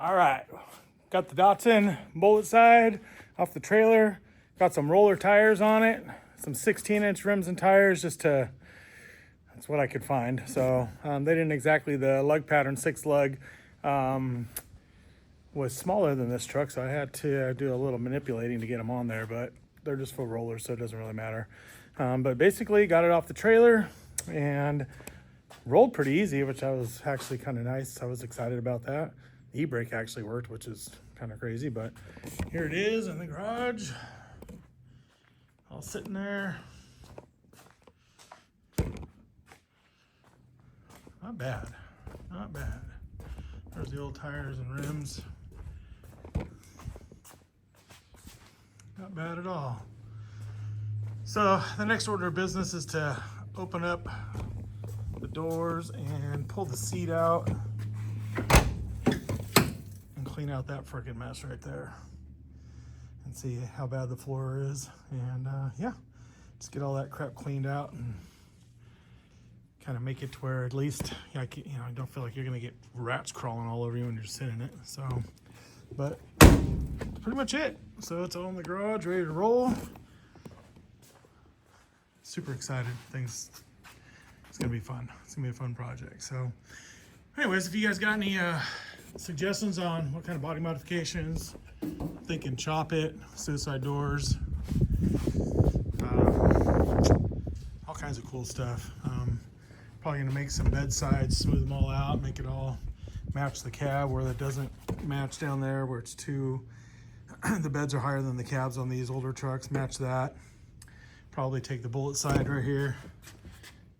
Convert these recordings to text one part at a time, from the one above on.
All right, got the Datsun bullet side off the trailer. Got some roller tires on it, some 16-inch rims and tires, that's what I could find. So they didn't exactly, the lug pattern, 6 lug, was smaller than this truck, so I had to do a little manipulating to get them on there, but they're just full rollers, so it doesn't really matter. But basically got it off the trailer and rolled pretty easy, which I was actually kind of nice. I was excited about that. The e-brake actually worked, which is kind of crazy, but here it is in the garage, all sitting there. Not bad, not bad. There's the old tires and rims. Not bad at all. So the next order of business is to open up the doors and pull the seat out and clean out that freaking mess right there and see how bad the floor is. And yeah, just get all that crap cleaned out and kind of make it to where at least I don't feel like you're gonna get rats crawling all over you when you're sitting in it. So, but that's pretty much it. So it's all in the garage, ready to roll. Super excited. It's gonna be fun. It's gonna be a fun project. So anyways, if you guys got any suggestions on what kind of body modifications, thinking chop it, suicide doors, all kinds of cool stuff. Probably gonna make some bed sides, smooth them all out, make it all match the cab where that doesn't match down there, where it's too, the beds are higher than the cabs on these older trucks, match that. Probably take the bullet side right here,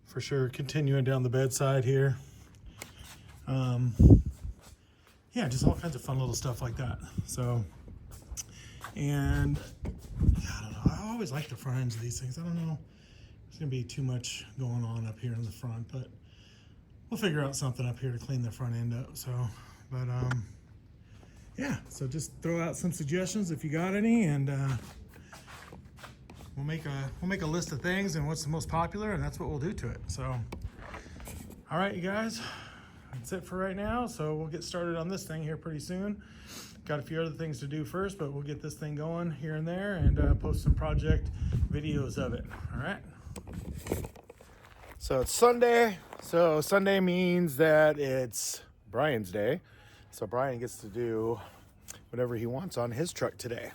for sure, continuing down the bed side here. Yeah, just all kinds of fun little stuff like that. So, and yeah, I don't know, I always like the front ends of these things. I don't know, there's gonna be too much going on up here in the front, but we'll figure out something up here to clean the front end up. So, but yeah, so just throw out some suggestions if you got any, and we'll make a list of things and what's the most popular, and that's what we'll do to it. So, all right, you guys, that's it for right now. So we'll get started on this thing here pretty soon. Got a few other things to do first, but we'll get this thing going here and there and post some project videos of it. All right. So it's Sunday. So Sunday means that it's Brian's day. So Brian gets to do whatever he wants on his truck today.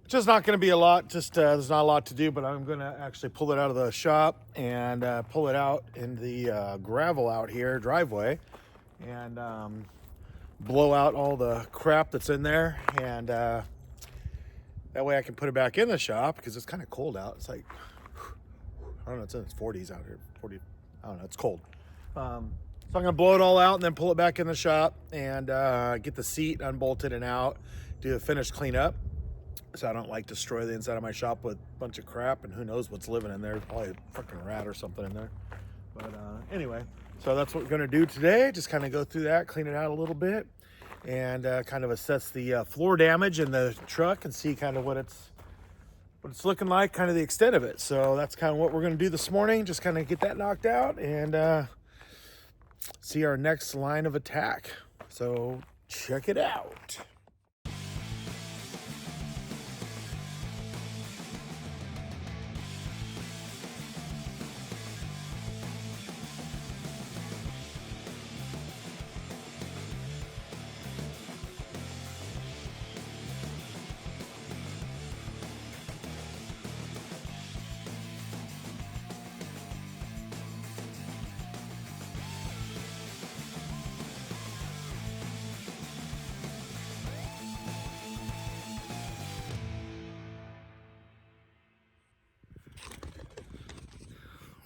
Which is not going to be a lot. Just there's not a lot to do, but I'm going to actually pull it out of the shop and pull it out in the gravel out here, driveway, and blow out all the crap that's in there. And that way I can put it back in the shop because it's kind of cold out. It's like, I don't know, it's in its 40s out here. 40, I don't know, it's cold. So I'm going to blow it all out and then pull it back in the shop and get the seat unbolted and out, do a finished cleanup. So I don't like destroy the inside of my shop with a bunch of crap and who knows what's living in there. Probably a fucking rat or something in there. But anyway, so that's what we're going to do today. Just kind of go through that, clean it out a little bit, and kind of assess the floor damage in the truck and see kind of what it's looking like, kind of the extent of it. So that's kind of what we're going to do this morning. Just kind of get that knocked out and see our next line of attack. So check it out.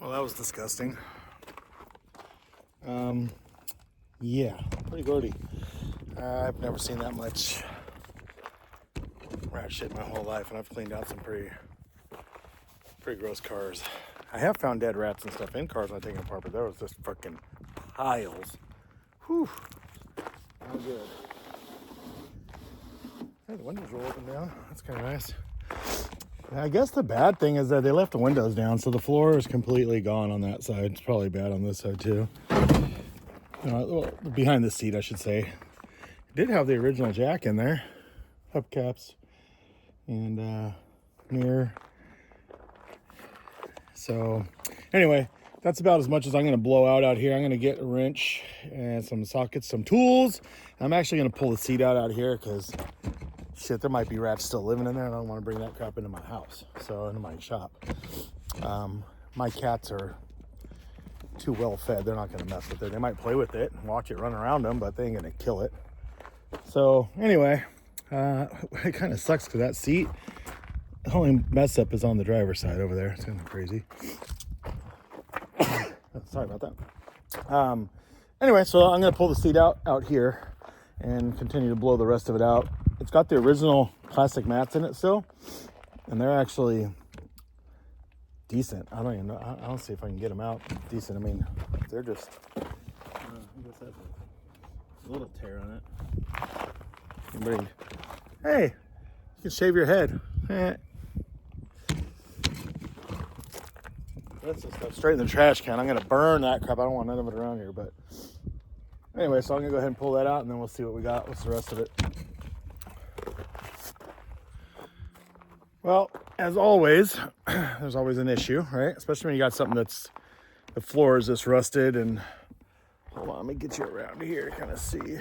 Well, that was disgusting. Yeah, pretty dirty. I've never seen that much rat shit in my whole life, and I've cleaned out some pretty gross cars. I have found dead rats and stuff in cars when I take them apart, but there was just fucking piles. Whew, not good. Hey, the windows roll up and down. That's kind of nice. I guess the bad thing is that they left the windows down, so the floor is completely gone on that side. It's probably bad on this side too. Well, behind the seat, I should say. Did have the original jack in there, hubcaps and mirror. So anyway, that's about as much as I'm going to blow out here. I'm going to get a wrench and some sockets, some tools. I'm actually going to pull the seat out here because shit, there might be rats still living in there, and I don't want to bring that crap into my house, so into my shop. My cats are too well fed. They're not going to mess with it. They might play with it and watch it run around them, but they ain't going to kill it. So anyway, it kind of sucks because that seat, the only mess up is on the driver's side over there. It's kind of crazy. Sorry about that. Anyway, so I'm going to pull the seat out here and continue to blow the rest of it out. It's got the original plastic mats in it still, and they're actually decent. I don't even know. I'll see if I can get them out decent. I mean, they're just, I guess that's a little tear on it. Hey, you can shave your head. That's just stuff straight in the trash can. I'm gonna burn that crap. I don't want none of it around here, but anyway, so I'm gonna go ahead and pull that out, and then we'll see what we got. What's the rest of it? Well, as always, there's always an issue, right? Especially when you got something that's, the floor is just rusted. And hold on, let me get you around here to kind of see.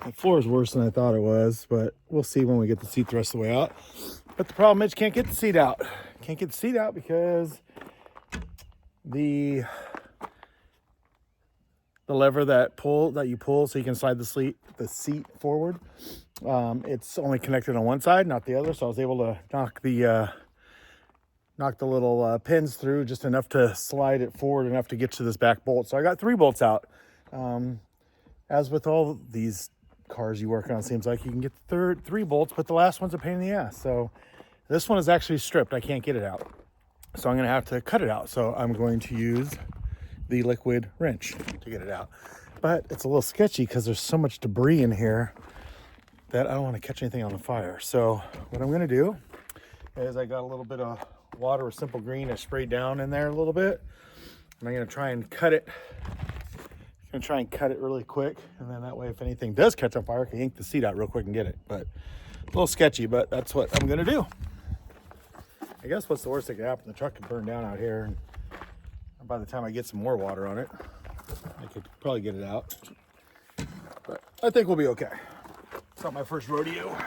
The floor is worse than I thought it was, but we'll see when we get the seat the rest of the way out. But the problem is, can't get the seat out. Can't get the seat out because the lever that you pull so you can slide the seat forward, it's only connected on one side, not the other. So I was able to knock the little pins through just enough to slide it forward enough to get to this back bolt. So I got 3 bolts out. As with all these cars you work on, it seems like you can get the 3 bolts, but the last one's a pain in the ass. So this one is actually stripped. I can't get it out. So I'm going to have to cut it out. So I'm going to use the liquid wrench to get it out. But it's a little sketchy because there's so much debris in here that I don't want to catch anything on the fire. So what I'm going to do is I got a little bit of water with Simple Green. I sprayed down in there a little bit. And I'm going to try and cut it. I'm going to try and cut it really quick. And then that way, if anything does catch on fire, I can yank the seat out real quick and get it. But a little sketchy, but that's what I'm going to do. I guess what's the worst that could happen? The truck could burn down out here. And by the time I get some more water on it, I could probably get it out. But I think we'll be okay. It's not my first rodeo.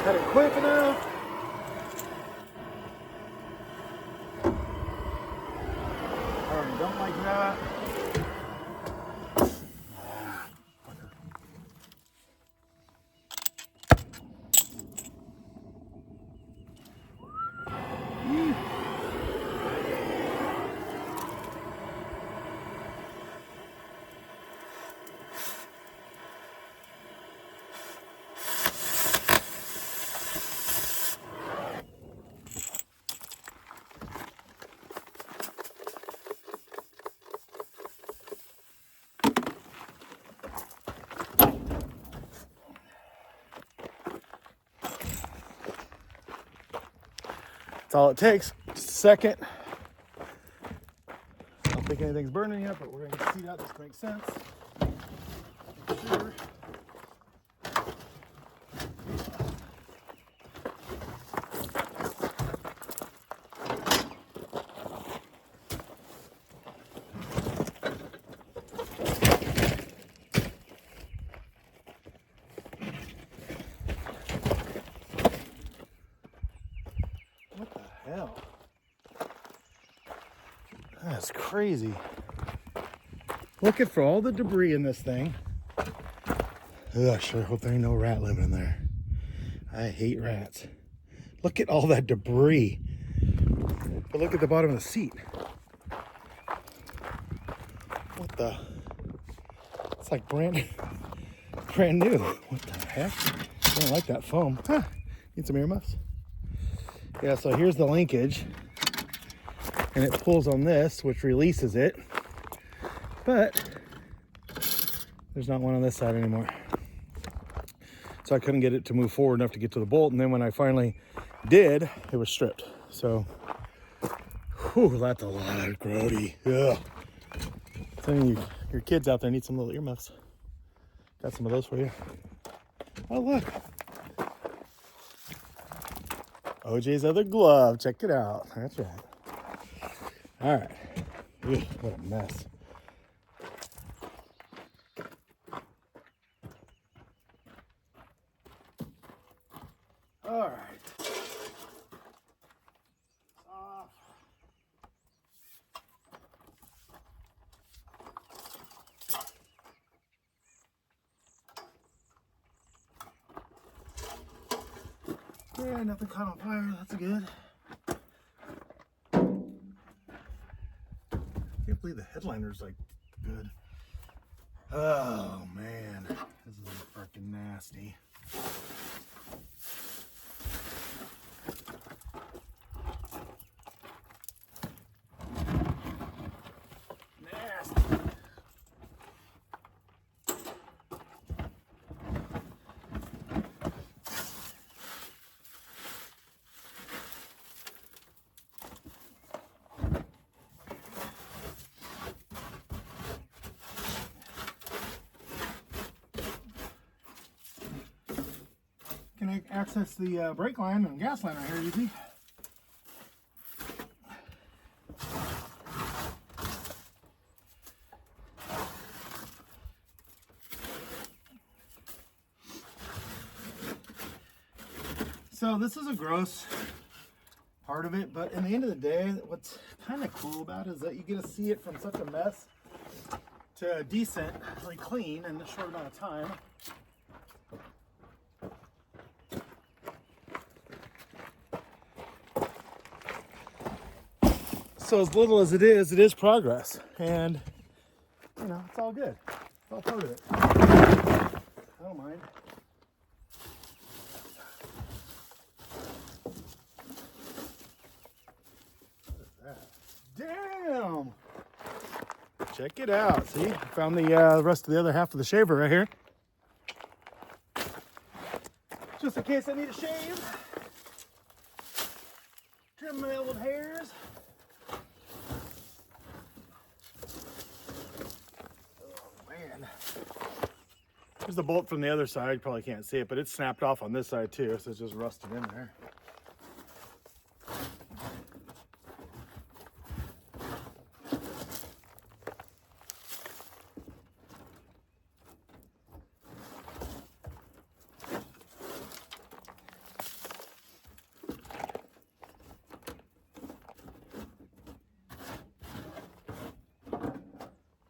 Cut it quick enough. I already don't like that. That's all it takes. Just a second. I don't think anything's burning yet, but we're going to get the seat out. This makes sense. Sure. What the hell? That's crazy. Looking for all the debris in this thing. Ugh, I sure hope there ain't no rat living in there. I hate rats. Look at all that debris. But look at the bottom of the seat. What the? It's like brand new. What the heck? I don't like that foam. Huh. Need some earmuffs? Yeah, so here's the linkage. And it pulls on this, which releases it. But there's not one on this side anymore. So I couldn't get it to move forward enough to get to the bolt. And then when I finally did, it was stripped. So, whew, that's a lot of grody. Ugh. So your kids out there need some little earmuffs. Got some of those for you. Oh, look. OJ's other glove. Check it out. That's right. All right. Ugh, what a mess. All right. Off. Yeah, nothing caught on fire. That's good. Can't believe the headliner's like good. Oh man, this is freaking nasty. Nasty. Can I access the brake line and gas line right here easy? So this is a gross part of it, but in the end of the day, what's kind of cool about it is that you get to see it from such a mess to decently clean in a short amount of time. So as little as it is progress, and you know, it's all good. It's all part of it. I don't mind. What is that? Damn! Check it out. See, I found the rest of the other half of the shaver right here. Just in case I need a shave. Trim my old hairs. Here's the bolt from the other side. You probably can't see it, but it's snapped off on this side too, so it's just rusted in there.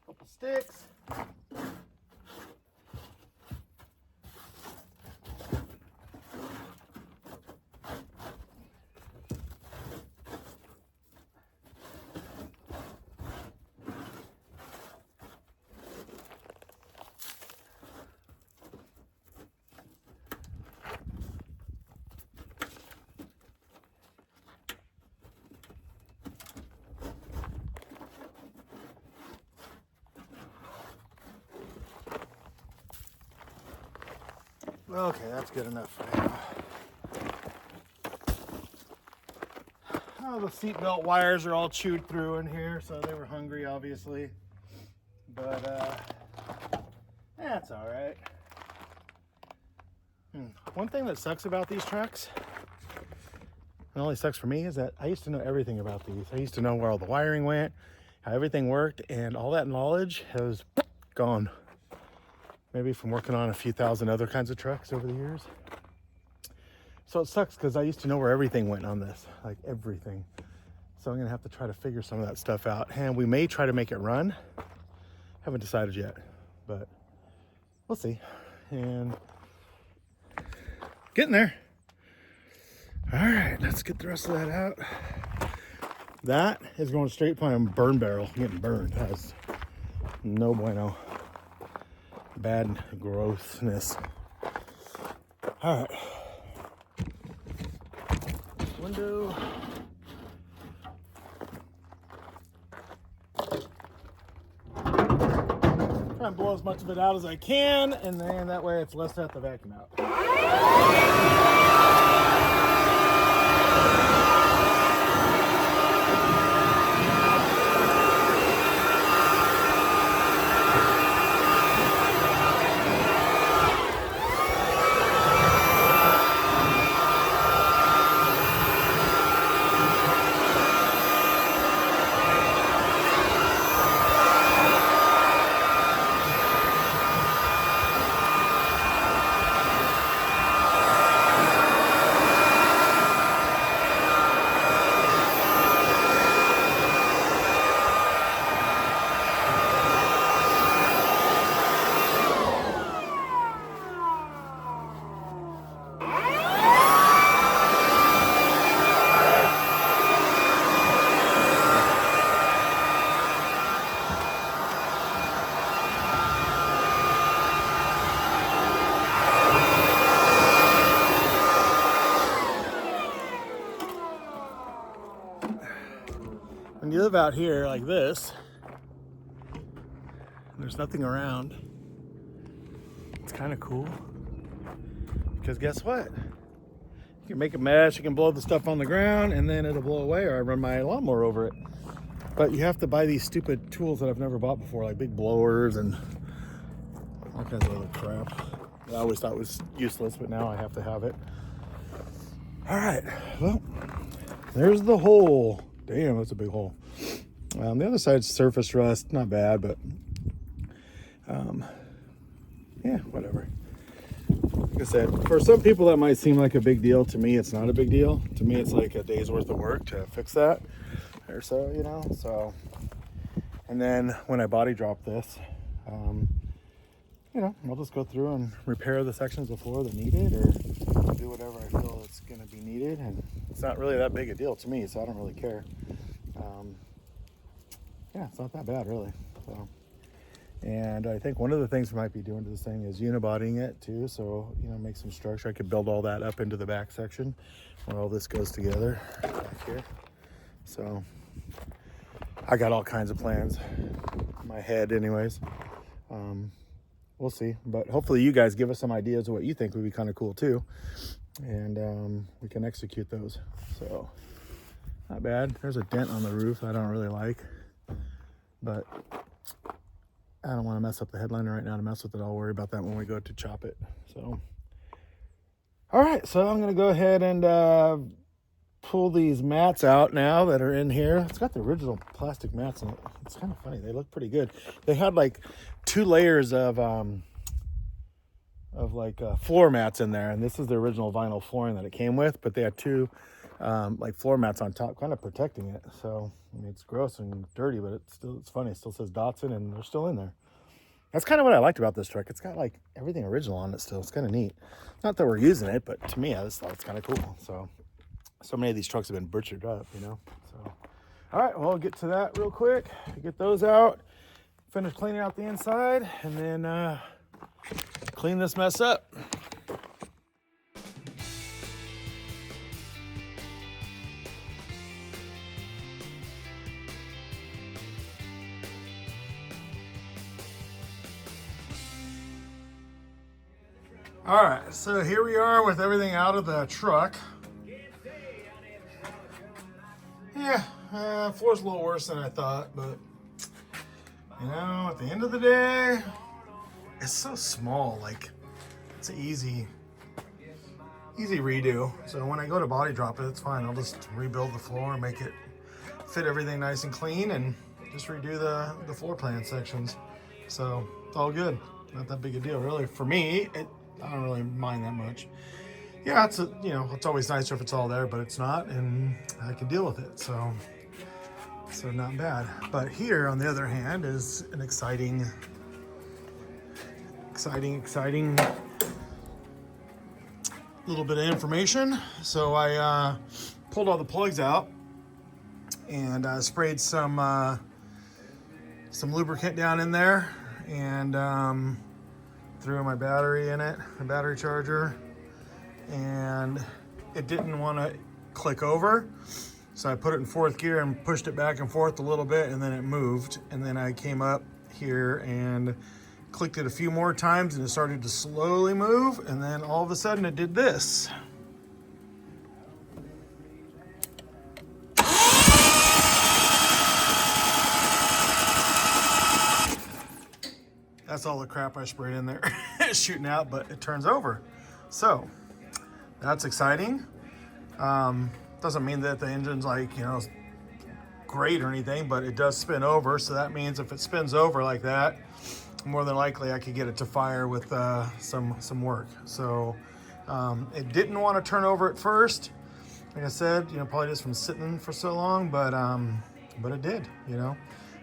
Couple sticks. Okay, that's good enough for now. Oh, the seatbelt wires are all chewed through in here, so they were hungry, obviously. But, that's all right. One thing that sucks about these trucks, it only sucks for me, is that I used to know everything about these. I used to know where all the wiring went, how everything worked, and all that knowledge has gone. Maybe from working on a few thousand other kinds of trucks over the years. So it sucks because I used to know where everything went on this, like everything. So I'm gonna have to try to figure some of that stuff out. And we may try to make it run. Haven't decided yet, but we'll see. And getting there. All right, let's get the rest of that out. That is going straight behind a burn barrel, getting burned. That's No bueno. Bad grossness. All right. Window. Try and blow as much of it out as I can, and then that way it's less to have to vacuum out. When you live out here like this, there's nothing around, it's kind of cool. Because guess what? You can make a mess, you can blow the stuff on the ground, and then it'll blow away, or I run my lawnmower over it. But you have to buy these stupid tools that I've never bought before, like big blowers and all kinds of other crap that I always thought was useless, but now I have to have it. All right, well, there's the hole. Damn, that's a big hole. The other side's surface rust, not bad, but yeah, whatever. Like I said, for some people that might seem like a big deal. To me, it's not a big deal. To me, it's like a day's worth of work to fix that or so, you know. So, and then when I body drop this, you know, I'll just go through and repair the sections of floor that need it, or do whatever I feel it's going to be needed. And it's not really that big a deal to me, so I don't really care. Yeah, it's not that bad, really. So. And I think one of the things we might be doing to this thing is unibodying it too. So, you know, make some structure. I could build all that up into the back section where all this goes together back here. So I got all kinds of plans in my head anyways. We'll see, but hopefully you guys give us some ideas of what you think would be kind of cool too. And we can execute those. So not bad. There's a dent on the roof I don't really like, but I don't want to mess up the headliner right now to mess with it. I'll worry about that when we go to chop it. So, all right. So I'm going to go ahead and pull these mats out now that are in here. It's got the original plastic mats in it. It's kind of funny. They look pretty good. They had like 2 layers of floor mats in there. And this is the original vinyl flooring that it came with, but they had 2 like floor mats on top, kind of protecting it. So I mean, it's gross and dirty, but it's funny. It still says Datsun, and they're still in there. That's kind of what I liked about this truck. It's got like everything original on it still. It's kind of neat. Not that we're using it, but to me, I just thought it's kind of cool. So many of these trucks have been butchered up, you know. So, all right, well, I'll get to that real quick. Get those out, finish cleaning out the inside, and then clean this mess up. All right, so here we are with everything out of the truck. Yeah, floor's a little worse than I thought, but you know, at the end of the day, it's so small. Like, it's an easy redo. So when I go to body drop it, it's fine. I'll just rebuild the floor and make it fit everything nice and clean, and just redo the floor plan sections. So it's all good. Not that big a deal, really. For me, I don't really mind that much. Yeah, it's always nicer if it's all there, but it's not, and I can deal with it. So not bad. But here, on the other hand, is an exciting little bit of information. So I pulled all the plugs out and sprayed some some lubricant down in there, and threw my battery in it, the battery charger, and it didn't want to click over. So I put it in fourth gear and pushed it back and forth a little bit, and then it moved. And then I came up here and clicked it a few more times, and it started to slowly move. And then all of a sudden it did this. That's all the crap I sprayed in there shooting out, but it turns over. So that's exciting. Doesn't mean that the engine's like, you know, great or anything, but it does spin over. So that means if it spins over like that, more than likely I could get it to fire with some work. So it didn't want to turn over at first. Like I said, you know, probably just from sitting for so long, but it did, you know,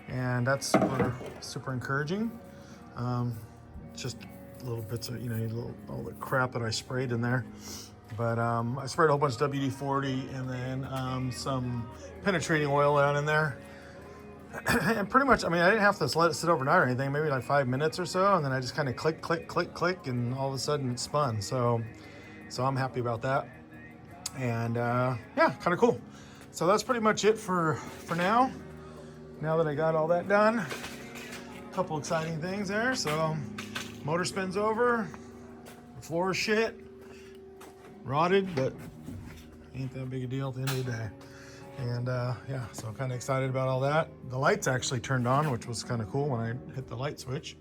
and that's super encouraging. Just little bits of, you know, all the crap that I sprayed in there. But I sprayed a whole bunch of WD-40 and then some penetrating oil down in there. And pretty much, I mean, I didn't have to let it sit overnight or anything, maybe like 5 minutes or so. And then I just kind of click, click, click, click, and all of a sudden it spun. So I'm happy about that. And yeah, kind of cool. So that's pretty much it for now. Now that I got all that done, a couple exciting things there. So motor spins over, the floor is shit, rotted, but ain't that big a deal at the end of the day. And yeah, so I'm kind of excited about all that. The lights actually turned on, which was kind of cool when I hit the light switch.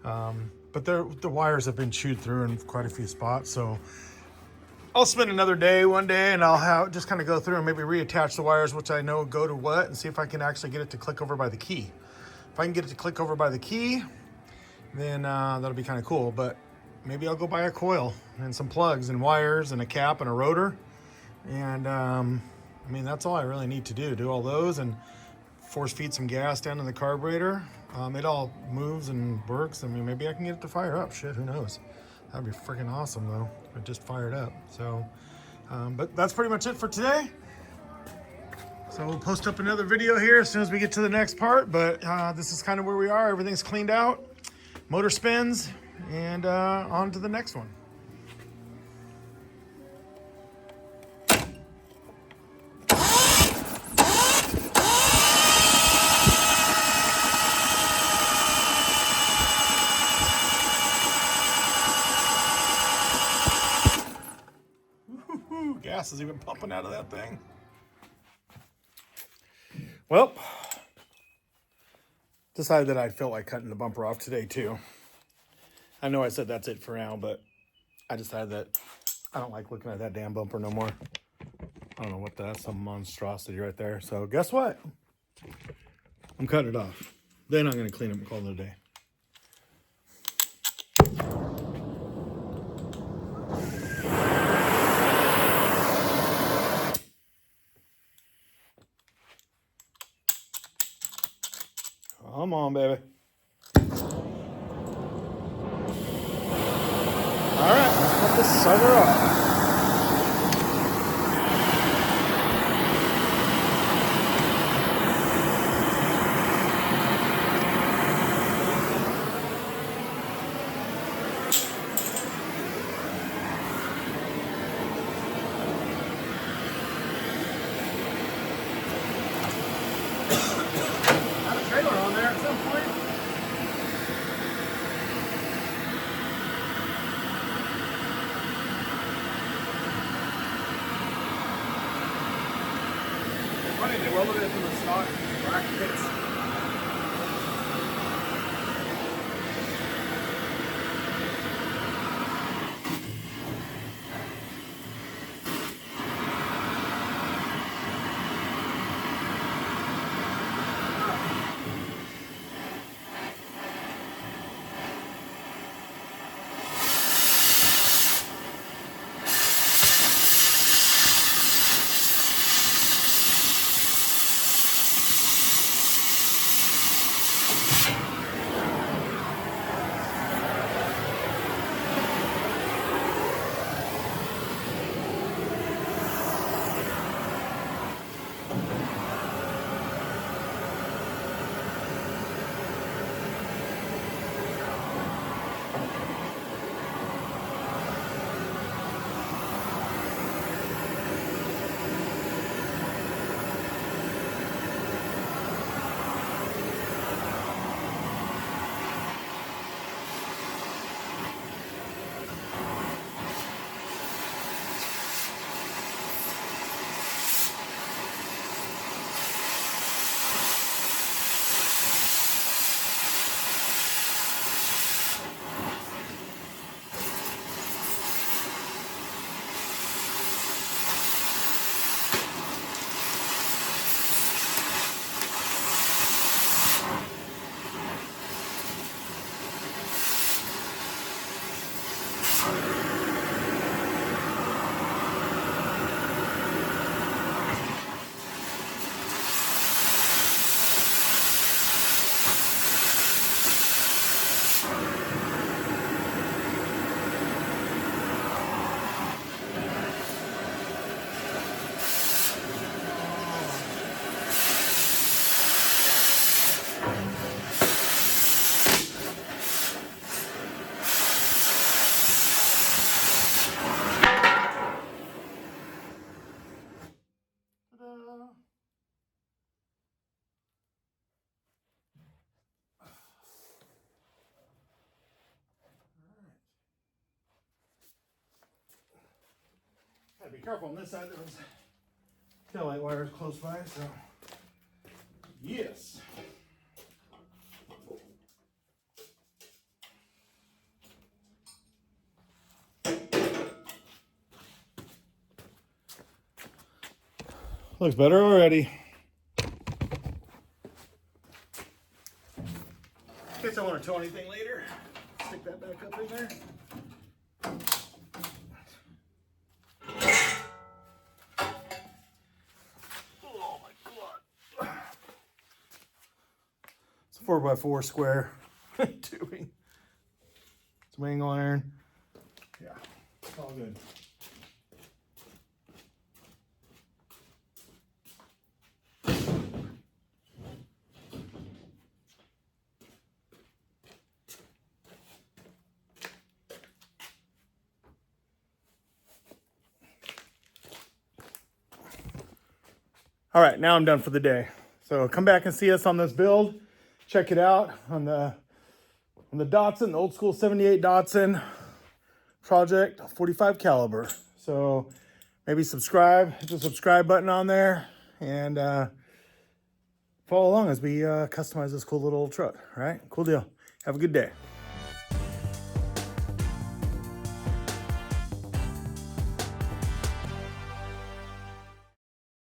But the wires have been chewed through in quite a few spots. So I'll spend another day, one day, and I'll just kind of go through and maybe reattach the wires, which I know go to what, and see if I can actually get it to click over by the key. If I can get it to click over by the key, then that'll be kind of cool. But maybe I'll go buy a coil and some plugs and wires and a cap and a rotor. And I mean, that's all I really need to do all those and force feed some gas down in the carburetor. It all moves and works. I mean, maybe I can get it to fire up. Shit, who knows? That'd be freaking awesome though. It just fired up. So, but that's pretty much it for today. So we'll post up another video here as soon as we get to the next part. But this is kind of where we are. Everything's cleaned out. Motor spins, and on to the next one. Woo-hoo-hoo. Gas is even pumping out of that thing. Well, decided that I felt like cutting the bumper off today too. I know I said that's it for now, but I decided that I don't like looking at that damn bumper no more. I don't know what that's, some monstrosity right there. So guess what? I'm cutting it off. Then I'm going to clean it and call it a day. Come on, baby. All right, let's put this sucker off. Have a trailer on there at some point. Funny, they welded it from the stock brackets. careful on this side. There's taillight wires close by, so yes. Looks better already. In case I want to tow anything later, stick that back up in there. Oh my God. It's a 4x4 square tubing. It's wing iron. Yeah, it's all good. All right, now I'm done for the day. So come back and see us on this build. Check it out on the Datsun, the old school 78 Datsun project, 45 caliber. So maybe subscribe, hit the subscribe button on there, and follow along as we customize this cool little truck. All right, cool deal. Have a good day.